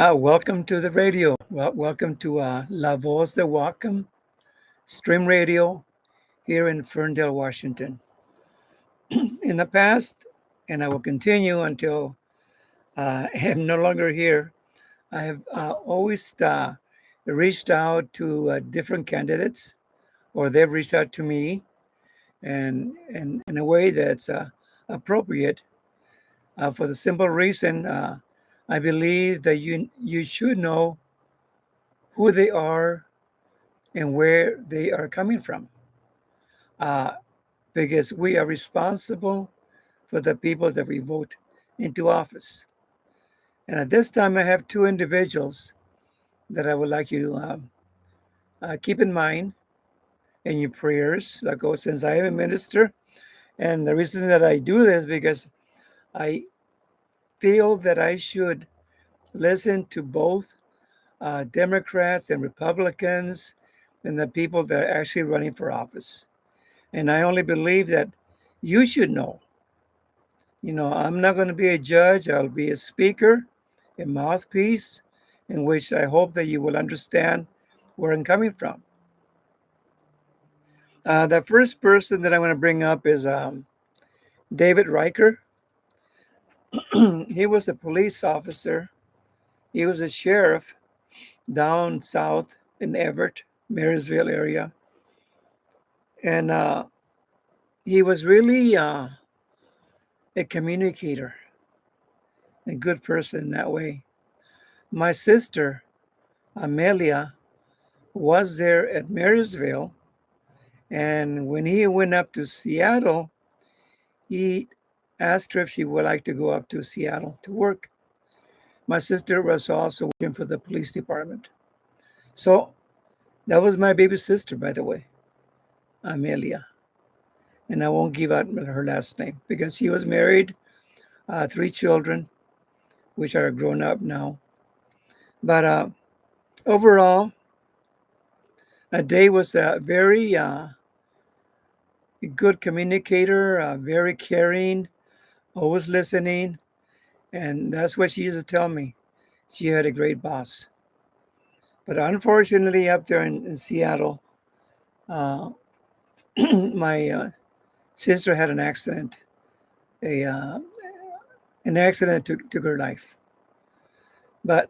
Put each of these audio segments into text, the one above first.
Welcome to the radio. Welcome to La Voz De Whatcom stream radio here in Ferndale, Washington. In the past, and I will continue until I am no longer here, I have always reached out to different candidates, or they've reached out to me, and in a way that's appropriate for the simple reason I believe that you should know who they are and where they are coming from. Uh, because we are responsible for the people that we vote into office. And at this time, I have two individuals that I would like you keep in mind in your prayers. Like, oh, since I am a minister, and the reason that I do this because I feel that I should listen to both Democrats and Republicans and the people that are actually running for office. And I only believe that you should know. I'm not going to be a judge. I'll be a speaker, a mouthpiece, in which I hope that you will understand where I'm coming from. The first person that I want to bring up is David Reichert. He was a police officer. He was a sheriff down south in Everett, Marysville area. And he was really a communicator, a good person in that way. My sister, Amelia, was there at Marysville. And when he went up to Seattle, he asked her if she would like to go up to Seattle to work. My sister was also working for the police department. So that was my baby sister, by the way, Amelia. And I won't give out her last name because she was married, 3 children, which are grown up now. But overall, Dave was a very good communicator, very caring, always listening. And that's what she used to tell me. She had a great boss. But unfortunately, up there in Seattle, uh, my sister had an accident. An accident took her life. But,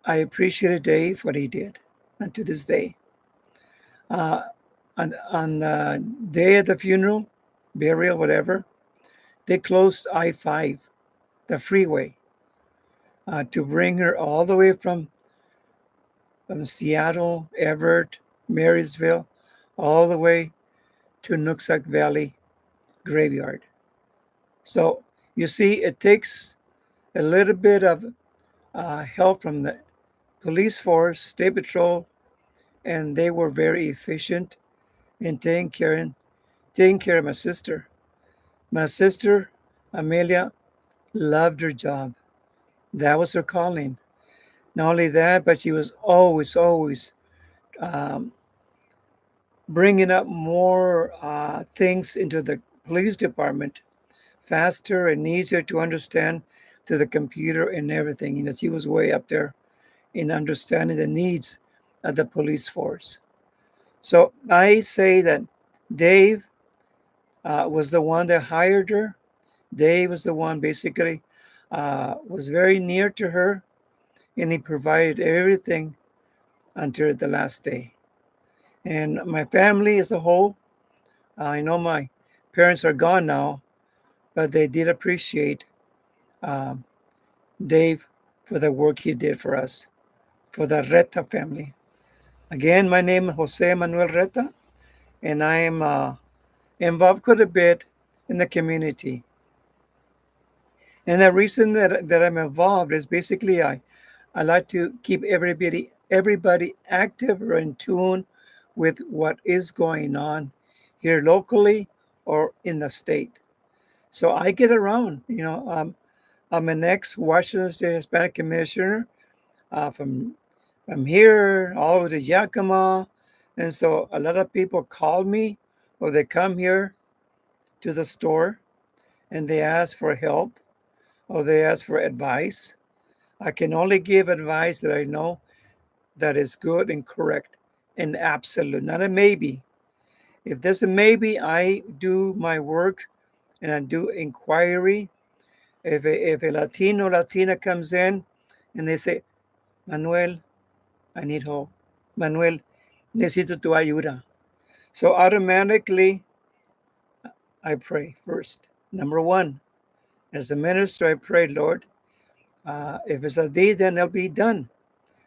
I appreciated Dave, what he did, and to this day. Uh, on the day of the funeral, burial, whatever, they closed I-5, the freeway, to bring her all the way from Seattle, Everett, Marysville, all the way to Nooksack Valley Graveyard. So you see, it takes a little bit of help from the police force, state patrol, and they were very efficient in taking care of my sister. My sister, Amelia, loved her job. That was her calling. Not only that, but she was always um, bringing up more things into the police department faster and easier to understand through the computer and everything. She was way up there in understanding the needs of the police force. So I say that Dave was the one that hired her. Dave was the one basically was very near to her, and he provided everything until the last day. And my family as a whole, I know my parents are gone now, but they did appreciate um, Dave for the work he did for us, for the Reta family. Again, my name is Jose Manuel Reta, and I am involved quite a bit in the community. And the reason that I'm involved is basically I like to keep everybody active or in tune with what is going on here locally or in the state. So I get around. I'm an ex-Washington State Hispanic Commissioner from here all over to Yakima, and so a lot of people call me or they come here to the store and they ask for help or they ask for advice. I can only give advice that I know that is good and correct and absolute, not a maybe. If there's a maybe, I do my work and I do inquiry. If a Latino Latina comes in and they say, Manuel, I need help. Manuel, necesito tu ayuda. So automatically, I pray first. Number one, as a minister, I pray, Lord, if it's a thee, then it'll be done.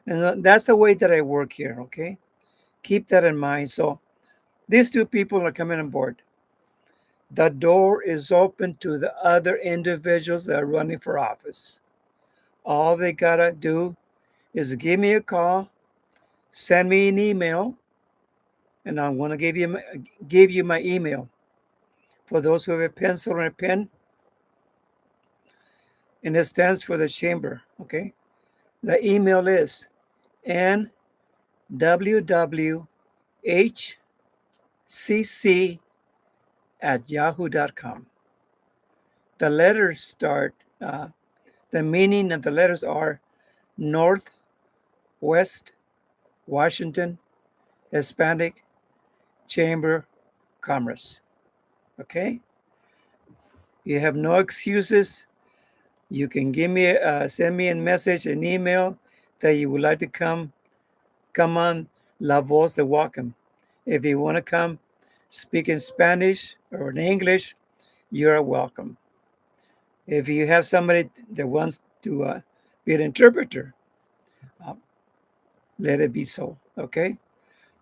And that's the way that I work here, okay? Keep that in mind. So these two people are coming on board. The door is open to the other individuals that are running for office. All they got to do is give me a call, send me an email, and I'm going to give you my email. For those who have a pencil and a pen, and it stands for the chamber, okay? The email is nwwhcc@yahoo.com. The letters start, the meaning of the letters are North, West, Washington, Hispanic, Chamber, Commerce. Okay? You have no excuses. You can send me a message, an email that you would like to come on La Voz De Whatcom. If you want to come speak in Spanish or in English, you're welcome. If you have somebody that wants to be an interpreter, uh, let it be so. Okay?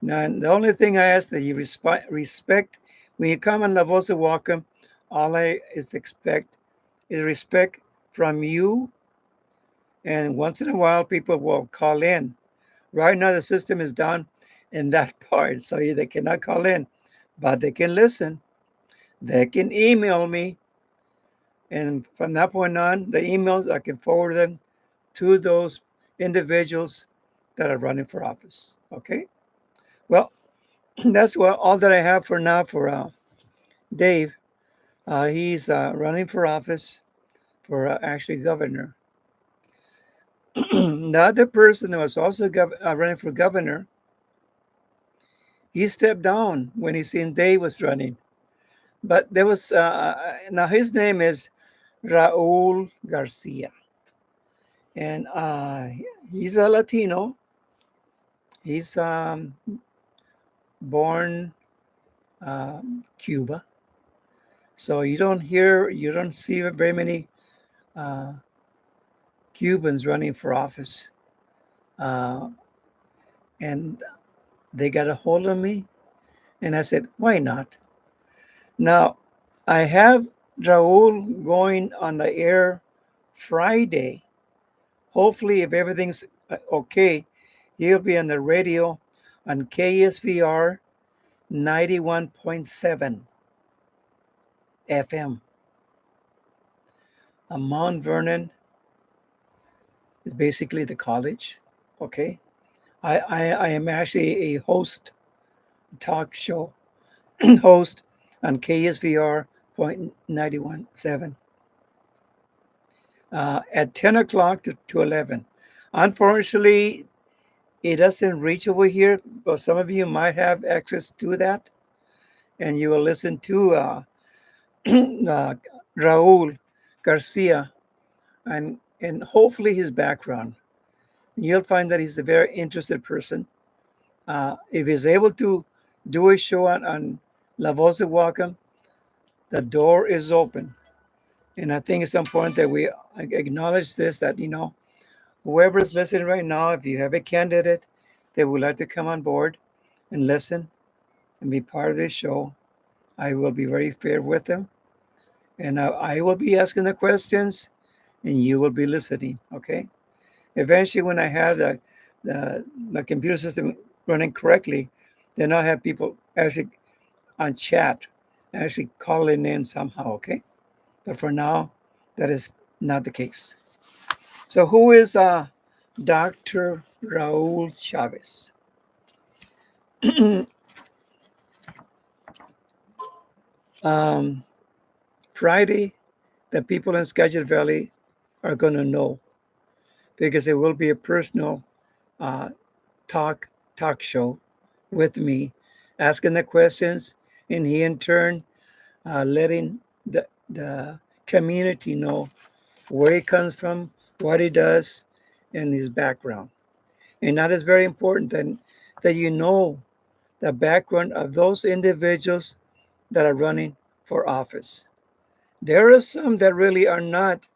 Now, the only thing I ask that you respect when you come on La Voz De Whatcom, all I expect is respect from you. And once in a while, people will call in. Right now, the system is down in that part, so they cannot call in, but they can listen. They can email me, and from that point on, the emails I can forward them to those individuals that are running for office. Okay. Well, that's all that I have for now for Dave. He's running for office for actually governor. The other person that was also running for governor, he stepped down when he seen Dave was running. But there was now his name is Raul Garcia, and he's a Latino. He's born Cuba, so you don't see very many uh, Cubans running for office, uh, and they got a hold of me, and I said, why not? Now, I have Raul going on the air Friday. Hopefully, if everything's okay, he'll be on the radio on KSVR 91.7 FM. Mount Vernon is basically the college. Okay. I am actually a talk show host on KSVR 91.7 at 10 o'clock to 11. Unfortunately, it doesn't reach over here, but some of you might have access to that, and you will listen to Raul Garcia and hopefully his background. You'll find that he's a very interested person. If he's able to do a show on La Voz de Whatcom, the door is open. And I think it's important that we acknowledge this, that, whoever is listening right now, if you have a candidate that would like to come on board and listen and be part of this show, I will be very fair with them. And I will be asking the questions and you will be listening, okay? Eventually, when I have the computer system running correctly, then I'll have people actually on chat, actually calling in somehow, okay? But for now, that is not the case. So who is Dr. Raul Chavez? Friday, the people in Skagit Valley are going to know. because it will be a personal uh, talk talk show with me, asking the questions, and he in turn letting the community know where he comes from, what he does, and his background. And that is very important that you know the background of those individuals that are running for office. There are some that really are not,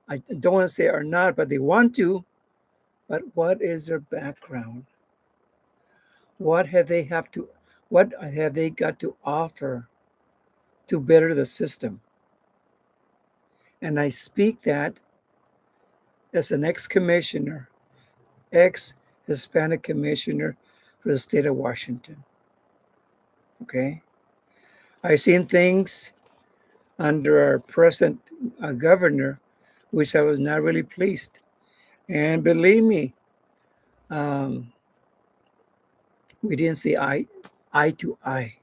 I don't want to say are not, but they want to, but what is their background? What have they have to what have they got to offer to better the system? And I speak that as an ex-commissioner, ex-Hispanic commissioner for the state of Washington. Okay? I've seen things under our present governor, which I was not really pleased. And believe me, um, we didn't see eye to eye.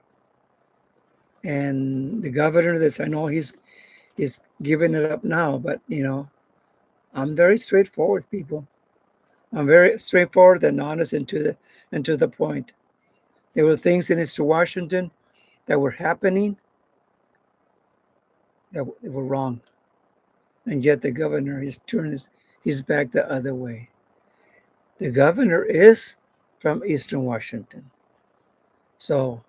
And the governor, this I know he's giving it up now, but I'm very straightforward, people. I'm very straightforward and honest and to the point. There were things in Mr. Washington that were happening that were wrong, and yet the governor is turned his back the other way. The governor is from Eastern Washington, so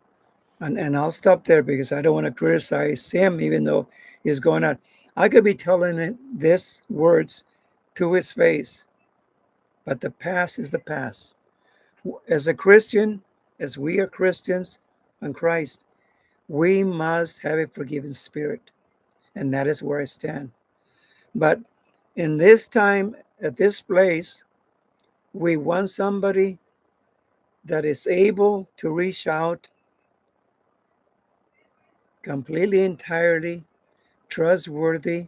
and I'll stop there because I don't want to criticize him, even though he's going out. I could be telling him this words to his face, but the past is the past. As a Christian, as we are Christians in Christ, we must have a forgiving spirit. And that is where I stand. But in this time, at this place, we want somebody that is able to reach out completely, entirely, trustworthy,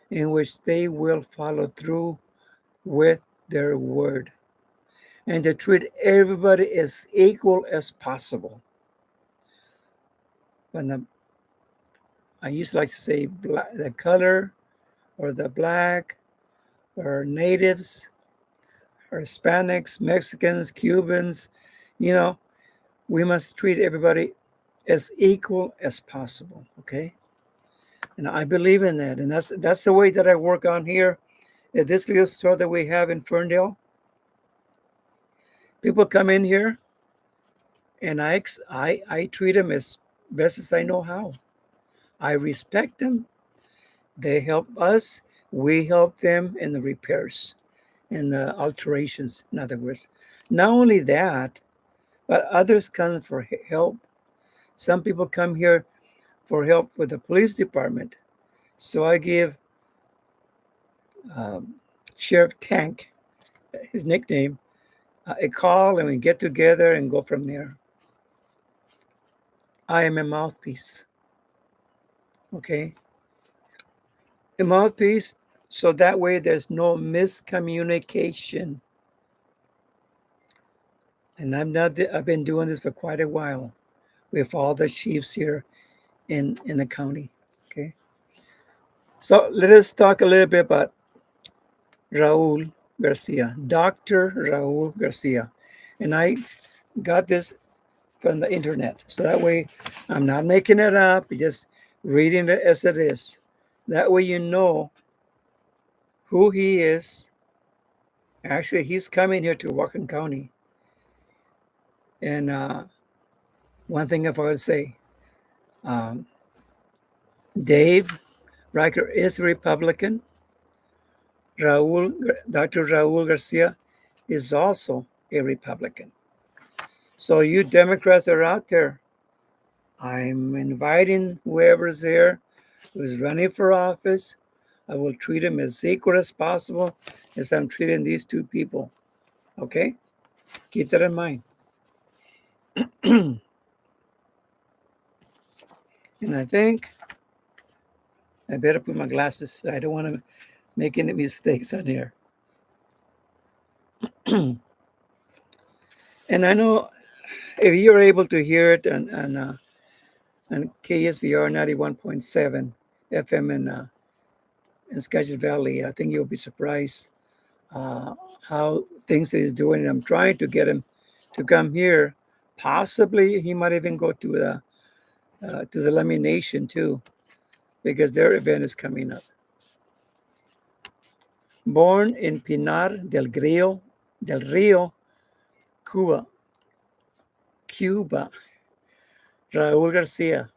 in which they will follow through with their word, and to treat everybody as equal as possible. When I used to like to say the color or the black or natives or Hispanics, Mexicans, Cubans, you know, we must treat everybody as equal as possible. Okay. And I believe in that. And that's the way that I work on here at this little store that we have in Ferndale. People come in here and I treat them as best as I know how. I respect them. They help us. We help them in the repairs and the alterations, in other words. Not only that, but others come for help. Some people come here for help with the police department. So I give um, Sheriff Tank, his nickname, a call, and we get together and go from there. I am a mouthpiece. Okay? A mouthpiece, so that way there's no miscommunication. And I've been doing this for quite a while with all the chiefs here in the county. Okay. So let us talk a little bit about Raul Garcia, Dr. Raul Garcia. And I got this from the internet. So that way I'm not making it up, just reading it as it is. That way you know who he is. Actually, he's coming here to Whatcom County. And one thing if I would say, um, Dave Reichert is a Republican. Dr. Raul Garcia is also a Republican. So you Democrats are out there. I'm inviting whoever's there who's running for office. I will treat them as equal as possible as I'm treating these two people. Okay? Keep that in mind. And I think I better put my glasses. I don't want to make any mistakes on here. And I know if you're able to hear it on KSVR 91.7 FM in Skagit Valley, I think you'll be surprised uh, how things he's doing. And I'm trying to get him to come here. Possibly he might even go to the lamination too, because their event is coming up. Born in Pinar del Rio, Cuba, Cuba, Raul Garcia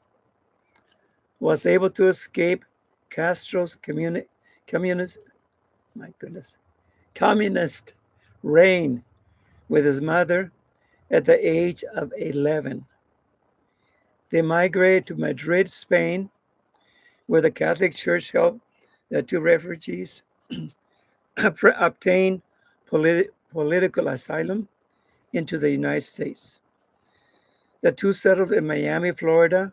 was able to escape Castro's communist, my goodness, communist reign with his mother at the age of 11. They migrated to Madrid, Spain, where the Catholic Church helped the two refugees obtain political asylum into the United States. The two settled in Miami, Florida,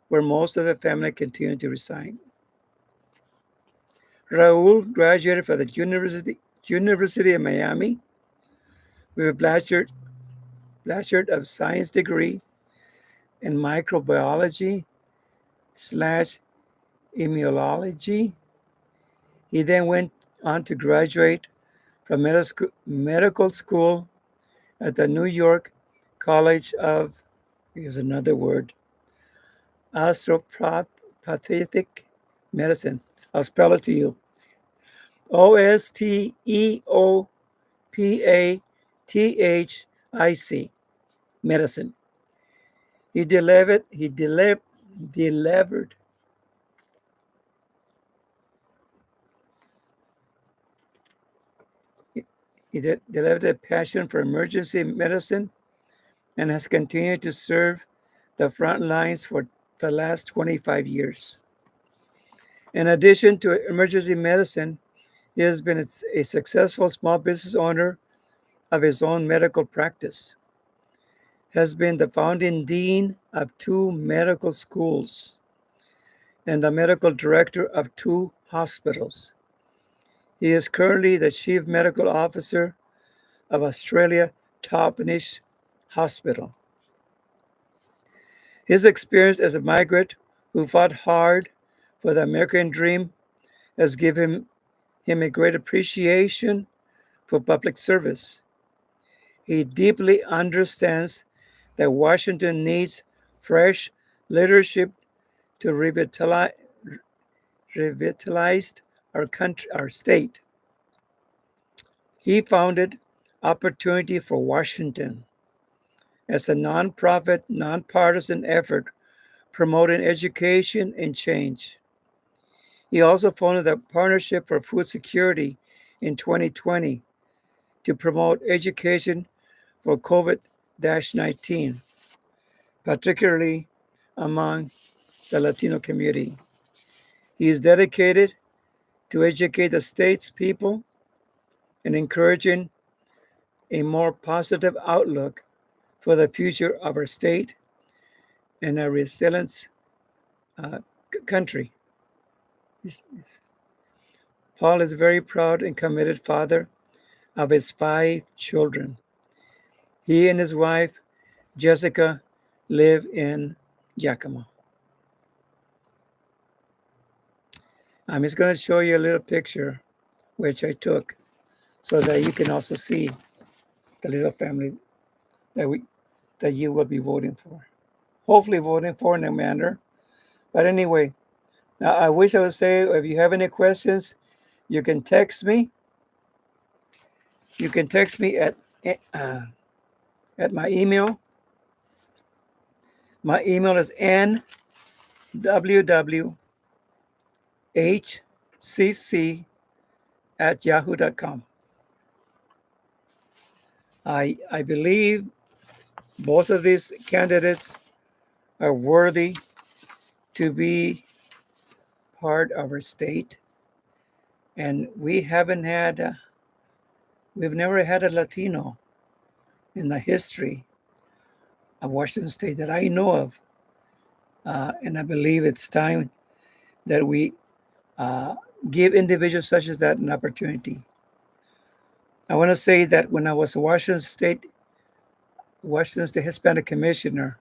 where most of the family continued to reside. Raul graduated from the University of Miami with a Bachelor of Science degree in microbiology slash immunology. He then went on to graduate from medical school at the New York College of, here's another word, osteopathic medicine. I'll spell it to you. Osteopathic medicine. Delivered a passion for emergency medicine and has continued to serve the front lines for the last 25 years. In addition to emergency medicine, he has been a successful small business owner of his own medical practice, has been the founding dean of two medical schools, and the medical director of two hospitals. He is currently the chief medical officer of Australia Toppenish Hospital. His experience as a migrant who fought hard for the American dream has given him a great appreciation for public service. He deeply understands that Washington needs fresh leadership to revitalize our country, our state. He founded Opportunity for Washington as a nonprofit, nonpartisan effort promoting education and change. He also founded the Partnership for Food Security in 2020 to promote education for COVID 19, particularly among the Latino community. He is dedicated to educate the state's people and encouraging a more positive outlook for the future of our state and a resilient country. Paul is a very proud and committed father of his 5 children. He and his wife, Jessica, live in Yakima. I'm just going to show you a little picture which I took so that you can also see the little family that you will be voting for. Hopefully voting for in a manner. But anyway, I wish I would say if you have any questions, you can text me. You can text me at my email. My email is nwwhcc@yahoo.com. I believe both of these candidates are worthy to be part of our state. And we've never had a Latino in the history of Washington State that I know of. And I believe it's time that we give individuals such as that an opportunity. I want to say that when I was a Washington State Hispanic Commissioner,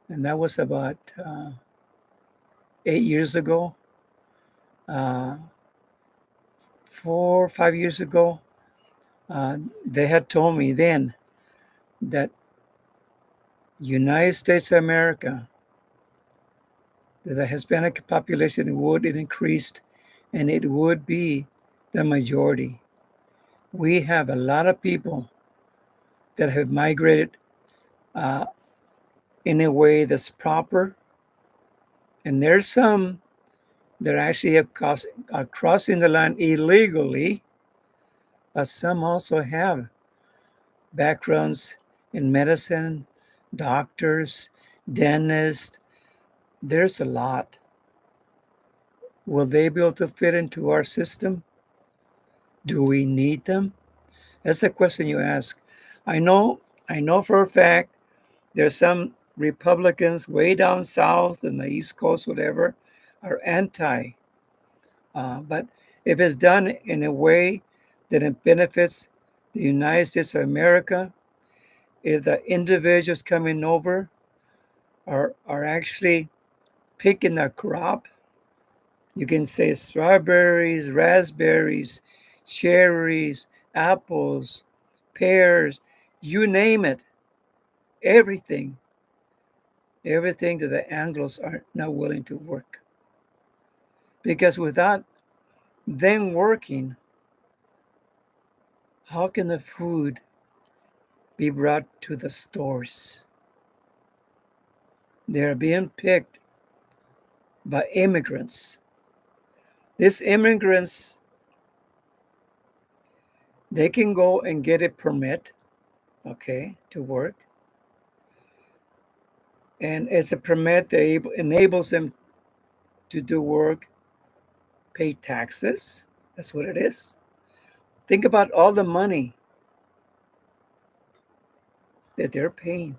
and that was about 8 years ago, 4 or 5 years ago, they had told me then that United States of America, that the Hispanic population would increase and it would be the majority. We have a lot of people that have migrated uh, in a way that's proper, and there's some that actually are crossing the line illegally, but some also have backgrounds in medicine, doctors, dentists. There's a lot. Will they be able to fit into our system? Do we need them? That's the question you ask. I know, I know for a fact there's some Republicans way down south in the East Coast, whatever, are anti. But if it's done in a way that it benefits the United States of America, if the individuals coming over are actually picking the crop, you can say strawberries, raspberries, cherries, apples, pears, you name it, everything, everything that the Anglos are not willing to work. Because without them working, how can the food be brought to the stores? They're being picked by immigrants. These immigrants, they can go and get a permit, okay, to work. And it's a permit that enables them to do work, pay taxes. That's what it is. Think about all the money that they're paying.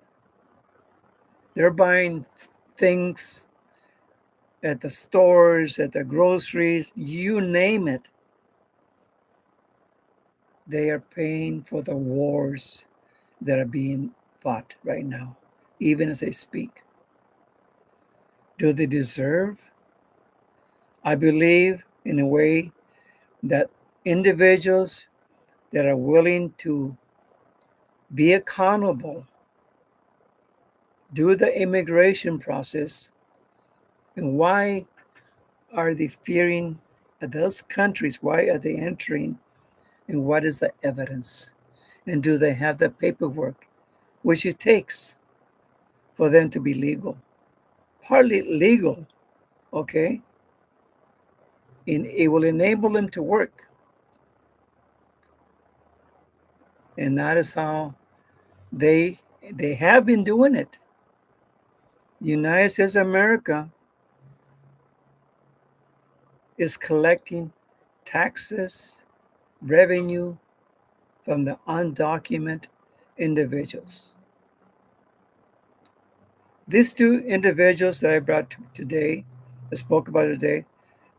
They're buying things at the stores, at the groceries, you name it. They are paying for the wars that are being fought right now, even as I speak. Do they deserve? I believe in a way that individuals that are willing to be accountable, do the immigration process, and why are they fearing those countries? Why are they entering? And what is the evidence? And do they have the paperwork, which it takes for them to be legal? Partly legal, okay? And it will enable them to work. And that is how they have been doing it. The United States of America is collecting taxes, revenue from the undocumented individuals. These two individuals that I brought today, I spoke about today,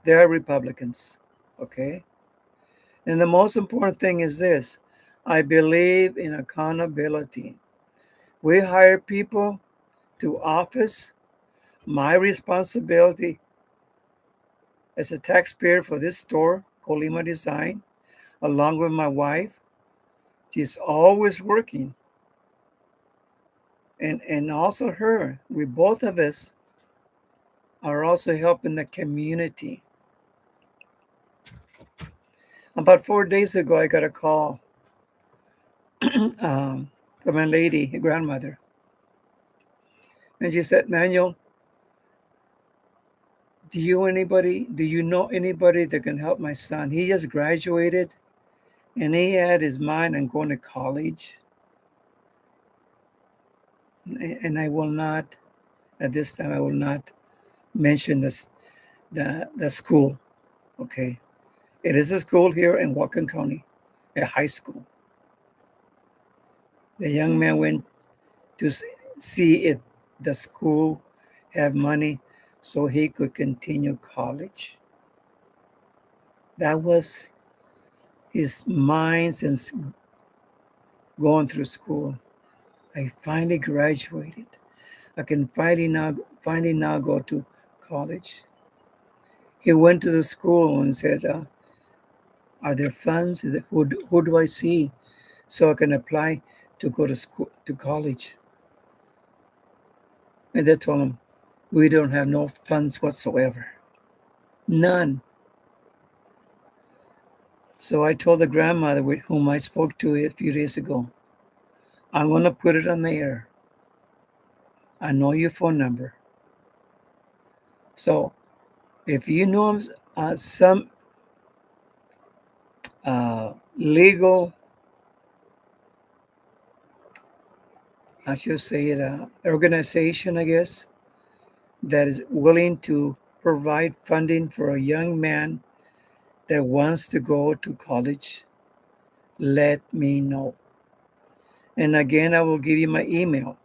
they are Republicans, okay? And the most important thing is this: I believe in accountability. We hire people to office. My responsibility as a taxpayer for this store, Colima Design, along with my wife, she's always working. And also her, we both of us are also helping the community. About 4 days ago, I got a call from a lady, a grandmother. And she said, Manuel, do you know anybody that can help my son? He just graduated and he had his mind on going to college. And I will not, at this time, I will not mention the school. Okay. It is a school here in Whatcom County, a high school. The young man went to see if the school had money so he could continue college. That was his mind since going through school. I finally graduated. I can finally now go to college. He went to the school and said, Are there funds? Who do I see so I can apply to go to school, to college? And they told him, we don't have no funds whatsoever. None. So I told the grandmother with whom I spoke to a few days ago, I'm going to put it on the air. I know your phone number. So if you know some legal, I should say it, organization, I guess, that is willing to provide funding for a young man that wants to go to college, let me know. And again, I will give you my email.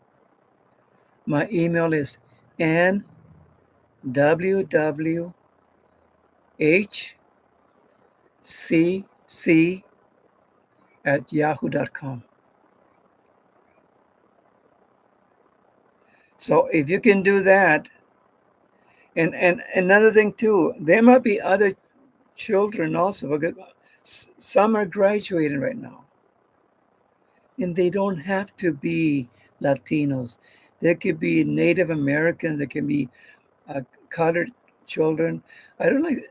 My email is nwwhcc@yahoo.com. So if you can do that, and another thing too, there might be other children also, because some are graduating right now. And they don't have to be Latinos. There could be Native Americans, there can be colored children. I don't like,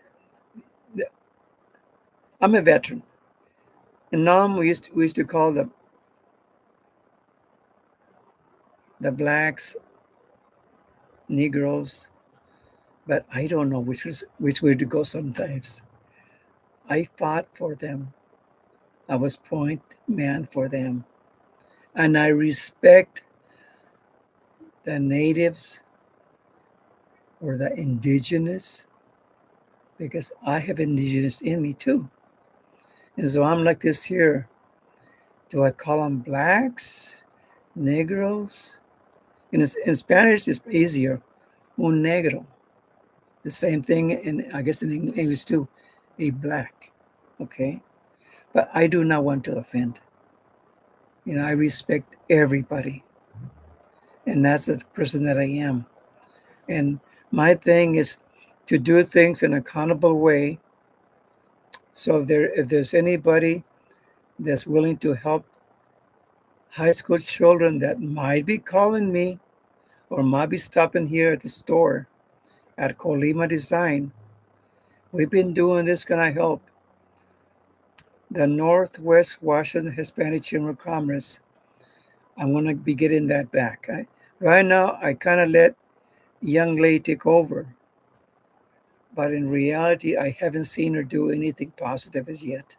I'm a veteran. In Nam, we used to call the blacks Negroes, but I don't know which way to go sometimes. I fought for them. I was point man for them. And I respect the natives or the indigenous because I have indigenous in me too. And so I'm like this here. Do I call them blacks, negros? In Spanish, it's easier. Un negro. The same thing I guess in English too, a black. Okay? But I do not want to offend. I respect everybody. And that's the person that I am. And my thing is to do things in an accountable way. So if there's anybody that's willing to help high school children that might be calling me or might be stopping here at the store at Colima Design, we've been doing this. Can I help? The Northwest Washington Hispanic Chamber of Commerce, I'm going to be getting that back. Right now, I kind of let young lady take over. But in reality, I haven't seen her do anything positive as yet.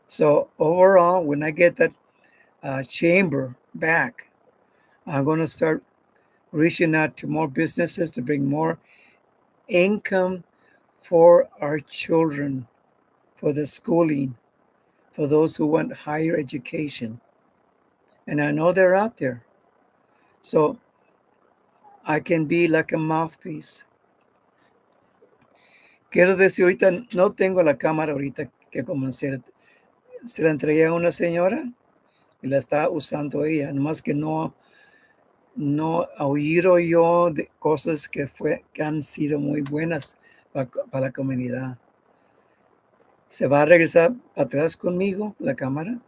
So overall, when I get that chamber back, I'm going to start reaching out to more businesses to bring more income for our children, for the schooling, for those who want higher education. And I know they're out there. So I can be like a mouthpiece. Quiero decir, ahorita no tengo la cámara ahorita que comencé. Se la entregué a una señora y la está usando ella. Nomás que no oído yo de cosas que han sido muy buenas para la comunidad. Se va a regresar atrás conmigo la cámara.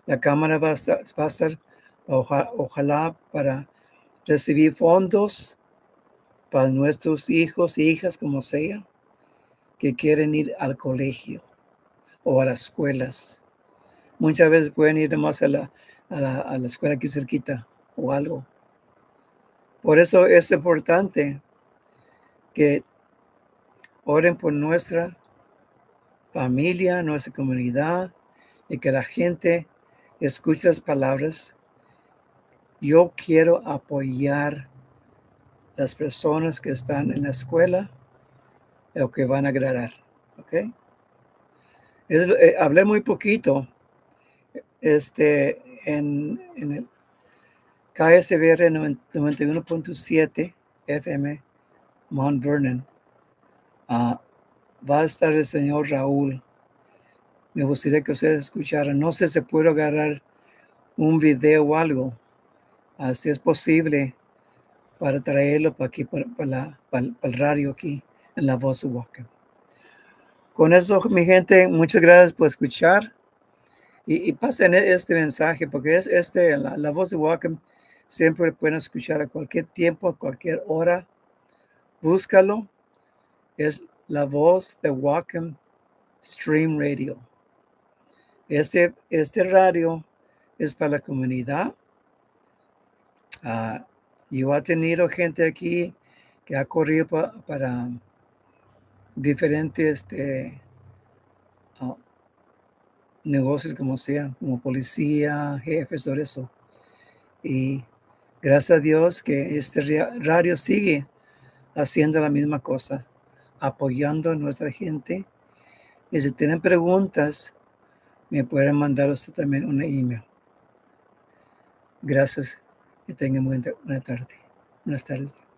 La cámara va a estar ojalá para recibir fondos para nuestros hijos e hijas, como sea, que quieren ir al colegio o a las escuelas. Muchas veces pueden ir más a la escuela aquí cerquita o algo. Por eso es importante que oren por nuestra familia, nuestra comunidad, y que la gente escuche las palabras. Yo quiero apoyar las personas que están en la escuela o que van a graduar. ¿Ok? Hablé muy poquito en el KSBR 91.7 FM Mount Vernon. Va a estar el señor Raul. Me gustaría que ustedes escucharan. No sé si puedo agarrar un video o algo, si es posible, para traerlo para aquí, para el radio aquí, en la Voz De Whatcom. con eso, mi gente, muchas gracias por escuchar y pasen este mensaje, porque es la voz de Whatcom siempre pueden escuchar a cualquier tiempo, a cualquier hora. Búscalo. Es la voz de Whatcom Stream Radio. Este radio es para la comunidad. Yo he tenido gente aquí que ha corrido para diferentes ah, negocios, como sea, como policía, jefes, todo eso. Y gracias a Dios que este radio sigue haciendo la misma cosa, apoyando a nuestra gente. Y si tienen preguntas, me pueden mandar usted también una email. Gracias. Que tengan buena tarde. Buenas tardes.